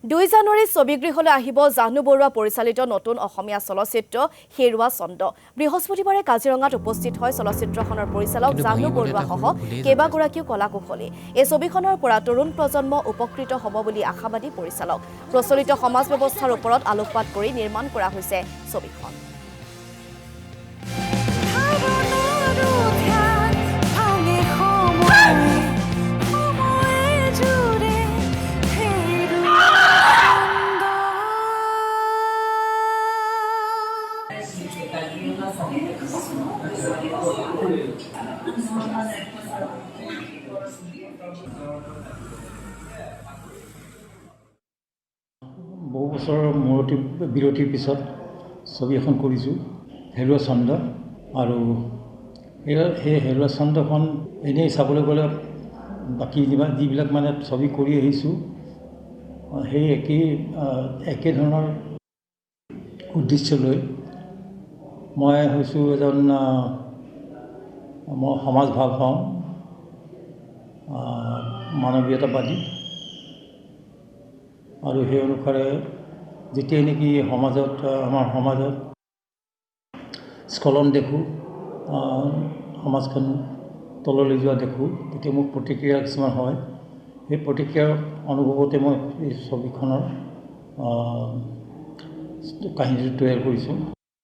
2 জানুৱাৰীত ছবিগৃহলৈ আহিব জাহ্নু বৰুৱা পৰিচালিত নতুন অসমীয়া চলচ্চিত্ৰ হেৰুৱা ছন্দ। বৃহস্পতিবাৰে কাজিৰঙাত উপস্থিত হয় চলচ্চিত্ৰখনৰ পৰিচালক জাহ্নু বৰুৱা সহ কেইবাগৰাকীও কলাকুশলী। এই ছবিখনৰ পৰা তৰুণ প্ৰজন্ম উপকৃত হ'ব বুলি আশাবাদী পৰিচালক। প্ৰচলিত সমাজ ব্যৱস্থাৰ ওপৰত আলোকপাত কৰি নিৰ্মাণ কৰা হৈছে ছবিখন। বহু বছৰৰ বিৰতিৰ পিছত ছবি এখন কৰিছোঁ হেৰুৱা ছন্দ। আৰু সেই হেৰুৱা ছন্দখন এনেই চাবলৈ গ'লে বাকী যিবিলাক মানে ছবি কৰি আহিছোঁ সেই একে ধৰণৰ উদ্দেশ্য লৈ মই হৈছোঁ এজন মই সমাজ ভাল পাওঁ, মানৱীয়তাবাদী। আৰু সেই অনুসাৰে যেতিয়াই নেকি আমাৰ সমাজত স্খলন দেখোঁ, সমাজখন তললৈ যোৱা দেখোঁ, তেতিয়া মোক প্ৰতিক্ৰিয়া কিছুমান হয়। সেই প্ৰতিক্ৰিয়াৰ অনুভৱতে মই এই ছবিখনৰ কাহিনীটো তৈয়াৰ কৰিছোঁ।